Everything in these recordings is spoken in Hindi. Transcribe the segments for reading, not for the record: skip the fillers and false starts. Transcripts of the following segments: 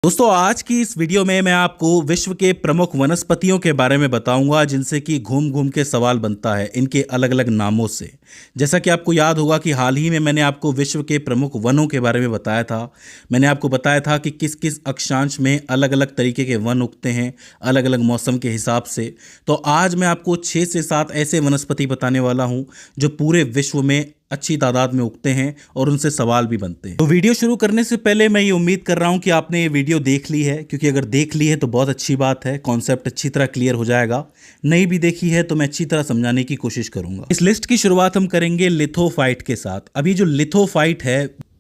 दोस्तों आज की इस वीडियो में मैं आपको विश्व के प्रमुख वनस्पतियों के बारे में बताऊंगा जिनसे कि घूम घूम के सवाल बनता है इनके अलग अलग नामों से। जैसा कि आपको याद होगा कि हाल ही में मैंने आपको विश्व के प्रमुख वनों के बारे में बताया था। मैंने आपको बताया था कि किस किस अक्षांश में अलग अलग तरीके के वन उगते हैं अलग अलग मौसम के हिसाब से। तो आज मैं आपको 6 से 7 ऐसे वनस्पति बताने वाला हूँ जो पूरे विश्व में अच्छी तादाद में उगते हैं और उनसे सवाल भी बनते हैं। तो वीडियो शुरू करने से पहले मैं ये उम्मीद कर रहा हूं कि आपने ये वीडियो देख ली है, क्योंकि अगर देख ली है तो बहुत अच्छी बात है, कॉन्सेप्ट अच्छी तरह क्लियर हो जाएगा। नहीं भी देखी है तो मैं अच्छी तरह समझाने की कोशिश करूंगा। इस लिस्ट की शुरुआत हम करेंगे लिथोफाइट के साथ। अभी जो लिथोफाइट है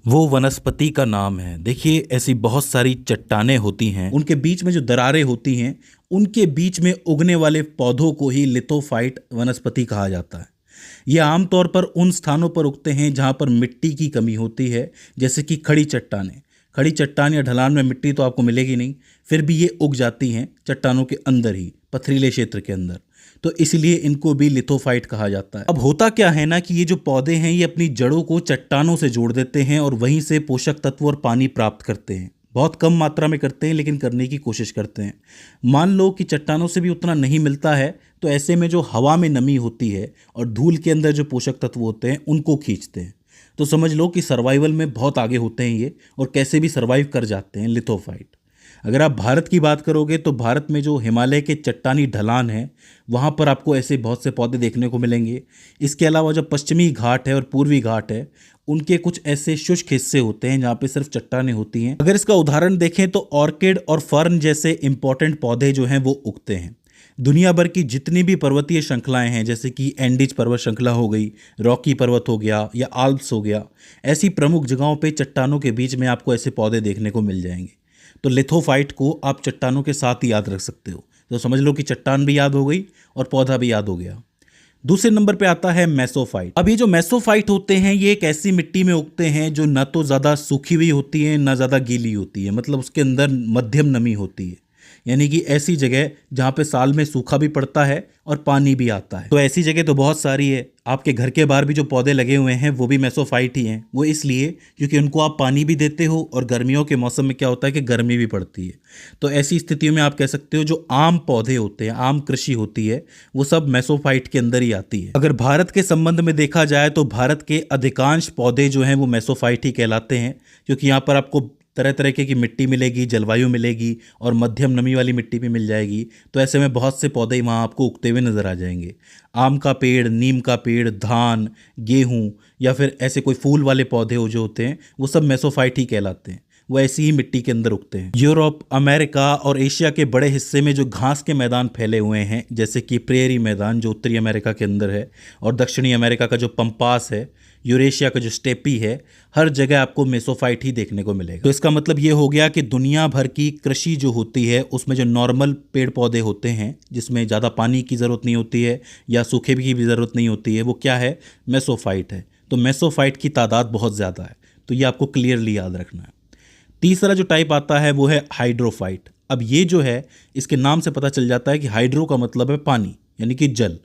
वो वनस्पति का नाम है। देखिए ऐसी बहुत सारी चट्टानें होती हैं, उनके बीच में जो दरारें होती हैं उनके बीच में उगने वाले पौधों को ही लिथोफाइट वनस्पति कहा जाता है। ये आमतौर पर उन स्थानों पर उगते हैं जहाँ पर मिट्टी की कमी होती है, जैसे कि खड़ी चट्टान या ढलान में मिट्टी तो आपको मिलेगी नहीं, फिर भी ये उग जाती हैं चट्टानों के अंदर ही, पथरीले क्षेत्र के अंदर। तो इसलिए इनको भी लिथोफाइट कहा जाता है। अब होता क्या है ना कि ये जो पौधे हैं ये अपनी जड़ों को चट्टानों से जोड़ देते हैं और वहीं से पोषक तत्व और पानी प्राप्त करते हैं। बहुत कम मात्रा में करते हैं लेकिन करने की कोशिश करते हैं। मान लो कि चट्टानों से भी उतना नहीं मिलता है, तो ऐसे में जो हवा में नमी होती है और धूल के अंदर जो पोषक तत्व होते हैं उनको खींचते हैं। तो समझ लो कि सर्वाइवल में बहुत आगे होते हैं ये, और कैसे भी सर्वाइव कर जाते हैं लिथोफाइट। अगर आप भारत की बात करोगे तो भारत में जो हिमालय के चट्टानी ढलान है वहाँ पर आपको ऐसे बहुत से पौधे देखने को मिलेंगे। इसके अलावा जो पश्चिमी घाट है और पूर्वी घाट है उनके कुछ ऐसे शुष्क हिस्से होते हैं जहाँ पे सिर्फ चट्टानें होती हैं। अगर इसका उदाहरण देखें तो ऑर्किड और फर्न जैसे इंपॉर्टेंट पौधे जो हैं वो उगते हैं। दुनिया भर की जितनी भी पर्वतीय श्रृंखलाएं हैं, जैसे कि एंडीज पर्वत श्रृंखला हो गई, रॉकी पर्वत हो गया या आल्प्स हो गया, ऐसी प्रमुख जगहों पे चट्टानों के बीच में आपको ऐसे पौधे देखने को मिल जाएंगे। तो लिथोफाइट को आप चट्टानों के साथ ही याद रख सकते हो। तो समझ लो कि चट्टान भी याद हो गई और पौधा भी याद हो गया। दूसरे नंबर पे आता है मेसोफाइट। अब ये जो मेसोफाइट होते हैं ये एक ऐसी मिट्टी में उगते हैं जो ना तो ज़्यादा सूखी हुई होती है ना ज़्यादा गीली होती है, मतलब उसके अंदर मध्यम नमी होती है। यानी कि ऐसी जगह जहाँ पे साल में सूखा भी पड़ता है और पानी भी आता है। तो ऐसी जगह तो बहुत सारी है। आपके घर के बाहर भी जो पौधे लगे हुए हैं वो भी मेसोफाइट ही हैं। वो इसलिए क्योंकि उनको आप पानी भी देते हो और गर्मियों के मौसम में क्या होता है कि गर्मी भी पड़ती है। तो ऐसी स्थितियों में आप कह सकते हो जो आम पौधे होते हैं, आम कृषि होती है, वो सब मेसोफाइट के अंदर ही आती है। अगर भारत के संबंध में देखा जाए तो भारत के अधिकांश पौधे जो हैं वो मेसोफाइट ही कहलाते हैं, क्योंकि यहाँ पर आपको तरह तरह की मिट्टी मिलेगी, जलवायु मिलेगी और मध्यम नमी वाली मिट्टी भी मिल जाएगी। तो ऐसे में बहुत से पौधे वहाँ आपको उगते हुए नजर आ जाएंगे। आम का पेड़, नीम का पेड़, धान, गेहूँ या फिर ऐसे कोई फूल वाले पौधे हो जो होते हैं वो सब मेसोफाइट ही कहलाते हैं। वो ऐसी ही मिट्टी के अंदर उगते हैं। यूरोप, अमेरिका और एशिया के बड़े हिस्से में जो घास के मैदान फैले हुए हैं, जैसे कि प्रेरी मैदान जो उत्तरी अमेरिका के अंदर है, और दक्षिणी अमेरिका का जो पंपास है, यूरेशिया का जो स्टेपी है, हर जगह आपको मेसोफाइट ही देखने को मिलेगा। तो इसका मतलब ये हो गया कि दुनिया भर की कृषि जो होती है उसमें जो नॉर्मल पेड़ पौधे होते हैं जिसमें ज़्यादा पानी की ज़रूरत नहीं होती है या सूखे की भी ज़रूरत नहीं होती है, वो क्या है? मेसोफाइट है। तो मेसोफाइट की तादाद बहुत ज़्यादा है, तो ये आपको क्लियरली याद रखना है। तीसरा जो टाइप आता है वो है हाइड्रोफाइट। अब ये जो है इसके नाम से पता चल जाता है कि हाइड्रो का मतलब है पानी, यानी कि जल।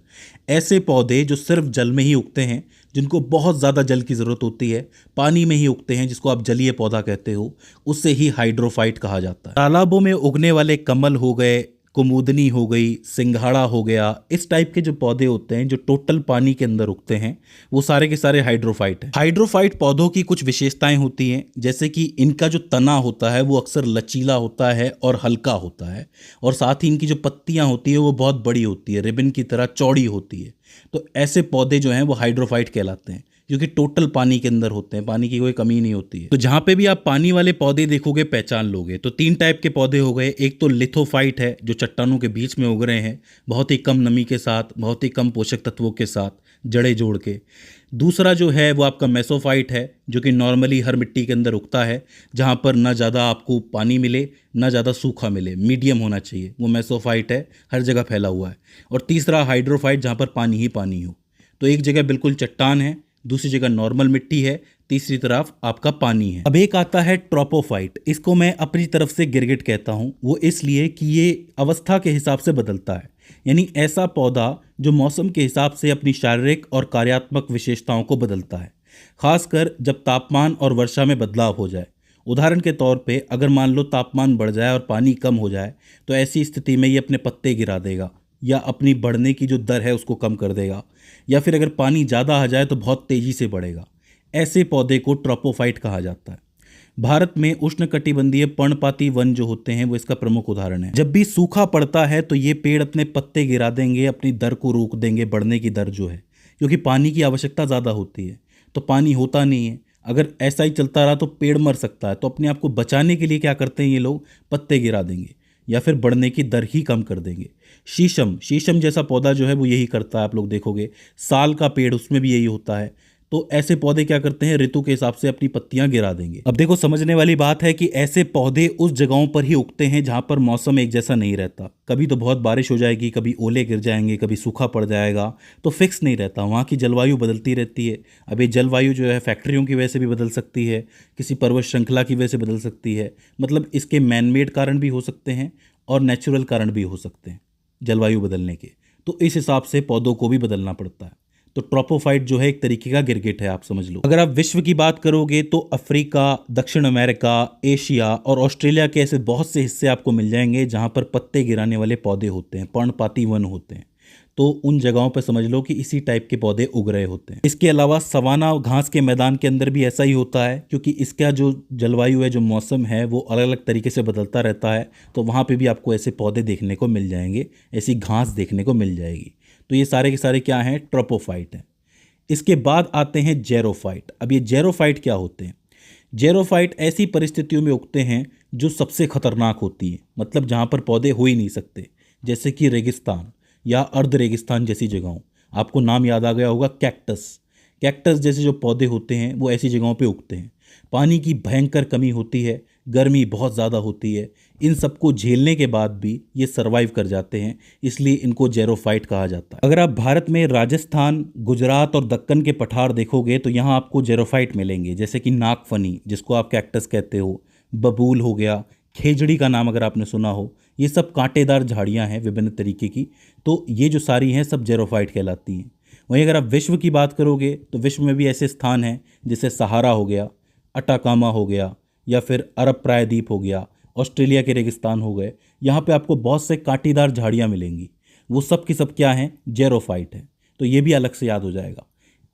ऐसे पौधे जो सिर्फ जल में ही उगते हैं, जिनको बहुत ज़्यादा जल की ज़रूरत होती है, पानी में ही उगते हैं, जिसको आप जलीय पौधा कहते हो, उससे ही हाइड्रोफाइट कहा जाता है। तालाबों में उगने वाले कमल हो गए, कुमुदनी हो गई, सिंघाड़ा हो गया, इस टाइप के जो पौधे होते हैं जो टोटल पानी के अंदर उगते हैं वो सारे के सारे हाइड्रोफाइट हैं। हाइड्रोफाइट पौधों की कुछ विशेषताएं होती हैं, जैसे कि इनका जो तना होता है वो अक्सर लचीला होता है और हल्का होता है, और साथ ही इनकी जो पत्तियां होती है वो बहुत बड़ी होती है, रिबन की तरह चौड़ी होती है। तो ऐसे पौधे जो हैं वो हाइड्रोफाइट कहलाते हैं, क्योंकि टोटल पानी के अंदर होते हैं, पानी की कोई कमी नहीं होती है। तो जहाँ पे भी आप पानी वाले पौधे देखोगे पहचान लोगे। तो 3 टाइप के पौधे हो गए। एक तो लिथोफाइट है जो चट्टानों के बीच में उग रहे हैं, बहुत ही कम नमी के साथ, बहुत ही कम पोषक तत्वों के साथ, जड़ें जोड़ के। दूसरा जो है वो आपका मेसोफाइट है, जो कि नॉर्मली हर मिट्टी के अंदर उगता है, जहाँ पर ना ज़्यादा आपको पानी मिले ना ज़्यादा सूखा मिले, मीडियम होना चाहिए, वो मेसोफाइट है, हर जगह फैला हुआ है। और तीसरा हाइड्रोफाइट, जहाँ पर पानी ही पानी हो। तो एक जगह बिल्कुल चट्टान है, दूसरी जगह नॉर्मल मिट्टी है, तीसरी तरफ आपका पानी है। अब एक आता है ट्रोपोफाइट। इसको मैं अपनी तरफ से गिरगिट कहता हूँ, वो इसलिए कि ये अवस्था के हिसाब से बदलता है। यानी ऐसा पौधा जो मौसम के हिसाब से अपनी शारीरिक और कार्यात्मक विशेषताओं को बदलता है, खासकर जब तापमान और वर्षा में बदलाव हो जाए। उदाहरण के तौर पे अगर मान लो तापमान बढ़ जाए और पानी कम हो जाए तो ऐसी स्थिति में ये अपने पत्ते गिरा देगा या अपनी बढ़ने की जो दर है उसको कम कर देगा, या फिर अगर पानी ज़्यादा आ जाए तो बहुत तेज़ी से बढ़ेगा। ऐसे पौधे को ट्रोपोफाइट कहा जाता है। भारत में उष्णकटिबंधीय पर्णपाती वन जो होते हैं वो इसका प्रमुख उदाहरण है। जब भी सूखा पड़ता है तो ये पेड़ अपने पत्ते गिरा देंगे, अपनी दर को रोक देंगे, बढ़ने की दर जो है, क्योंकि पानी की आवश्यकता ज़्यादा होती है तो पानी होता नहीं है। अगर ऐसा ही चलता रहा तो पेड़ मर सकता है, तो अपने आप को बचाने के लिए क्या करते हैं ये लोग, पत्ते गिरा देंगे या फिर बढ़ने की दर ही कम कर देंगे। शीशम जैसा पौधा जो है वो यही करता है, आप लोग देखोगे साल का पेड़ उसमें भी यही होता है। तो ऐसे पौधे क्या करते हैं, ऋतु के हिसाब से अपनी पत्तियां गिरा देंगे। अब देखो समझने वाली बात है कि ऐसे पौधे उस जगहों पर ही उगते हैं जहां पर मौसम एक जैसा नहीं रहता। कभी तो बहुत बारिश हो जाएगी, कभी ओले गिर जाएंगे, कभी सूखा पड़ जाएगा, तो फिक्स नहीं रहता। वहाँ की जलवायु बदलती रहती है। अब ये जलवायु जो है फैक्ट्रियों की वजह से भी बदल सकती है, किसी पर्वत श्रृंखला की वजह से बदल सकती है। मतलब इसके मैनमेड कारण भी हो सकते हैं और नेचुरल कारण भी हो सकते हैं जलवायु बदलने के। तो इस हिसाब से पौधों को भी बदलना पड़ता है। तो ट्रोपोफाइट जो है एक तरीके का गिरगिट है, आप समझ लो। अगर आप विश्व की बात करोगे तो अफ्रीका, दक्षिण अमेरिका, एशिया और ऑस्ट्रेलिया के ऐसे बहुत से हिस्से आपको मिल जाएंगे जहां पर पत्ते गिराने वाले पौधे होते हैं, पर्णपाती वन होते हैं। तो उन जगहों पर समझ लो कि इसी टाइप के पौधे उग रहे होते हैं। इसके अलावा सवाना घास के मैदान के अंदर भी ऐसा ही होता है, क्योंकि इसका जो जलवायु है, जो मौसम है, वो अलग अलग तरीके से बदलता रहता है। तो वहाँ पे भी आपको ऐसे पौधे देखने को मिल जाएंगे, ऐसी घास देखने को मिल जाएगी। तो ये सारे के सारे क्या हैं, ट्रोपोफाइट हैं। इसके बाद आते हैं जेरोफाइट। अब ये जेरोफाइट क्या होते हैं? जेरोफाइट ऐसी परिस्थितियों में उगते हैं जो सबसे खतरनाक होती हैं, मतलब जहाँ पर पौधे हो ही नहीं सकते, जैसे कि रेगिस्तान या अर्ध रेगिस्तान जैसी जगहों। आपको नाम याद आ गया होगा, कैक्टस जैसे जो पौधे होते हैं वो ऐसी जगहों पे उगते हैं। पानी की भयंकर कमी होती है, गर्मी बहुत ज़्यादा होती है, इन सबको झेलने के बाद भी ये सरवाइव कर जाते हैं, इसलिए इनको जेरोफाइट कहा जाता है। अगर आप भारत में राजस्थान, गुजरात और दक्कन के पठार देखोगे तो यहाँ आपको जेरोफाइट मिलेंगे, जैसे कि नागफनी जिसको आप कैक्टस कहते हो, बबूल हो गया, खेजड़ी का नाम अगर आपने सुना हो। ये सब कांटेदार झाड़ियाँ हैं विभिन्न तरीके की, तो ये जो सारी हैं सब जेरोफाइट कहलाती हैं। वहीं अगर आप विश्व की बात करोगे तो विश्व में भी ऐसे स्थान हैं जैसे सहारा हो गया, अटाकामा हो गया, या फिर अरब प्रायद्वीप हो गया, ऑस्ट्रेलिया के रेगिस्तान हो गए। यहाँ पे आपको बहुत से कांटेदार झाड़ियाँ मिलेंगी, वो सब की सब क्या हैं, जेरोफाइट है। तो ये भी अलग से याद हो जाएगा।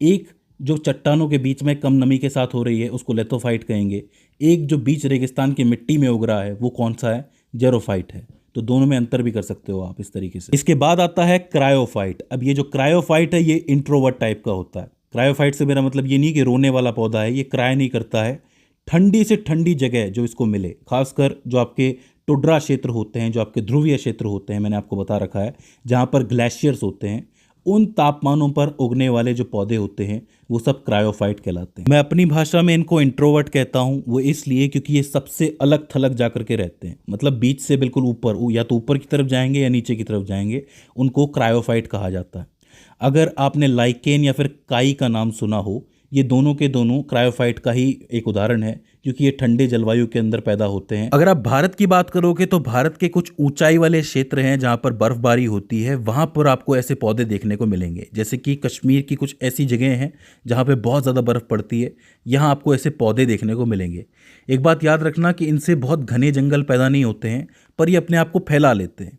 एक जो चट्टानों के बीच में कम नमी के साथ हो रही है उसको लेथोफाइट कहेंगे। एक जो बीच रेगिस्तान की मिट्टी में उग रहा है वो कौन सा है, जेरोफाइट है। तो दोनों में अंतर भी कर सकते हो आप इस तरीके से। इसके बाद आता है क्रायोफाइट। अब ये जो क्रायोफाइट है ये इंट्रोवर्ट टाइप का होता है। क्रायोफाइट से मेरा मतलब ये नहीं कि रोने वाला पौधा है, ये क्राय नहीं करता है। ठंडी से ठंडी जगह जो इसको मिले, खासकर जो आपके टुड्रा क्षेत्र होते हैं, जो आपके ध्रुवीय क्षेत्र होते हैं, मैंने आपको बता रखा है, जहाँ पर ग्लेशियर्स होते हैं, उन तापमानों पर उगने वाले जो पौधे होते हैं वो सब क्रायोफाइट कहलाते हैं। मैं अपनी भाषा में इनको इंट्रोवर्ट कहता हूँ, वो इसलिए क्योंकि ये सबसे अलग थलग जा करके रहते हैं, मतलब बीच से बिल्कुल ऊपर, या तो ऊपर की तरफ जाएंगे या नीचे की तरफ जाएंगे, उनको क्रायोफाइट कहा जाता है। अगर आपने लाइकेन या फिर काई का नाम सुना हो, ये दोनों के दोनों क्रायोफाइट का ही एक उदाहरण है, क्योंकि ये ठंडे जलवायु के अंदर पैदा होते हैं। अगर आप भारत की बात करोगे तो भारत के कुछ ऊंचाई वाले क्षेत्र हैं जहां पर बर्फबारी होती है, वहां पर आपको ऐसे पौधे देखने को मिलेंगे। जैसे कि कश्मीर की कुछ ऐसी जगह हैं जहां पे बहुत ज़्यादा बर्फ़ पड़ती है, यहाँ आपको ऐसे पौधे देखने को मिलेंगे। एक बात याद रखना कि इनसे बहुत घने जंगल पैदा नहीं होते हैं, पर ये अपने आप को फैला लेते हैं।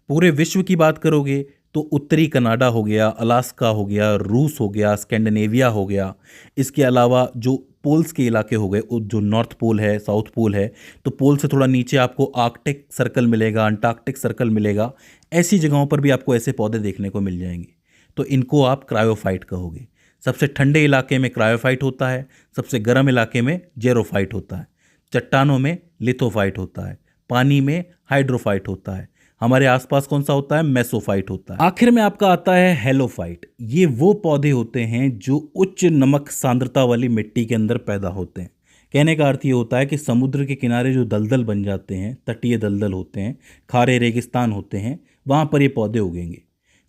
पूरे विश्व की बात करोगे तो उत्तरी कनाडा हो गया, अलास्का हो गया, रूस हो गया, स्कैंडिनेविया हो गया, इसके अलावा जो पोल्स के इलाके हो गए, जो नॉर्थ पोल है, साउथ पोल है, तो पोल से थोड़ा नीचे आपको आर्कटिक सर्कल मिलेगा, अंटार्कटिक सर्कल मिलेगा। ऐसी जगहों पर भी आपको ऐसे पौधे देखने को मिल जाएंगे, तो इनको आप क्रायोफाइट कहोगे। सबसे ठंडे इलाके में क्रायोफाइट होता है, सबसे गर्म इलाके में जेरोफाइट होता है, चट्टानों में लिथोफाइट होता है, पानी में हाइड्रोफाइट होता है, हमारे आसपास कौन सा होता है, मेसोफाइट होता है। आखिर में आपका आता है हेलोफाइट। ये वो पौधे होते हैं जो उच्च नमक सांद्रता वाली मिट्टी के अंदर पैदा होते हैं। कहने का अर्थ ये होता है कि समुद्र के किनारे जो दलदल बन जाते हैं, तटीय दलदल होते हैं, खारे रेगिस्तान होते हैं, वहाँ पर ये पौधे उगेंगे।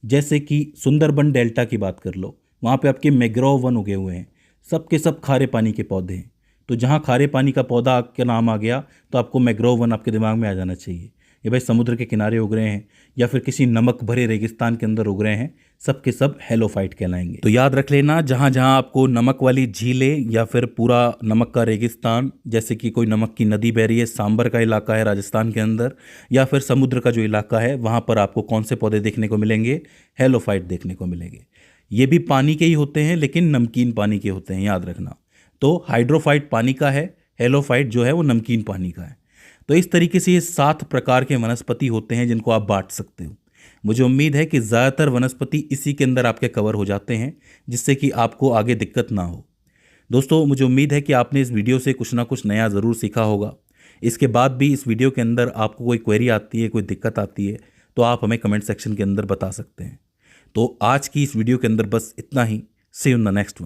जैसे कि सुंदरबन डेल्टा की बात कर लो, वहाँ पे आपके मैंग्रोव वन उगे हुए हैं, सब के सब खारे पानी के पौधे हैं। तो जहाँ खारे पानी का पौधा का नाम आ गया तो आपको मैंग्रोव वन आपके दिमाग में आ जाना चाहिए। ये भाई समुद्र के किनारे उग रहे हैं या फिर किसी नमक भरे रेगिस्तान के अंदर उग रहे हैं, सब के सब हेलोफाइट कहलाएंगे। तो याद रख लेना, जहाँ जहाँ आपको नमक वाली झीलें या फिर पूरा नमक का रेगिस्तान, जैसे कि कोई नमक की नदी बह रही है, सांबर का इलाका है राजस्थान के अंदर, या फिर समुद्र का जो इलाका है, वहाँ पर आपको कौन से पौधे देखने को मिलेंगे? हेलोफाइट देखने को मिलेंगे। ये भी पानी के ही होते हैं, लेकिन नमकीन पानी के होते हैं, याद रखना। तो हाइड्रोफाइट पानी का है, हेलोफाइट जो है वो नमकीन पानी का है। तो इस तरीके से ये 7 प्रकार के वनस्पति होते हैं जिनको आप बांट सकते हो। मुझे उम्मीद है कि ज़्यादातर वनस्पति इसी के अंदर आपके कवर हो जाते हैं, जिससे कि आपको आगे दिक्कत ना हो। दोस्तों, मुझे उम्मीद है कि आपने इस वीडियो से कुछ ना कुछ नया ज़रूर सीखा होगा। इसके बाद भी इस वीडियो के अंदर आपको कोई क्वेरी आती है, कोई दिक्कत आती है, तो आप हमें कमेंट सेक्शन के अंदर बता सकते हैं। तो आज की इस वीडियो के अंदर बस इतना ही। See you in the next one.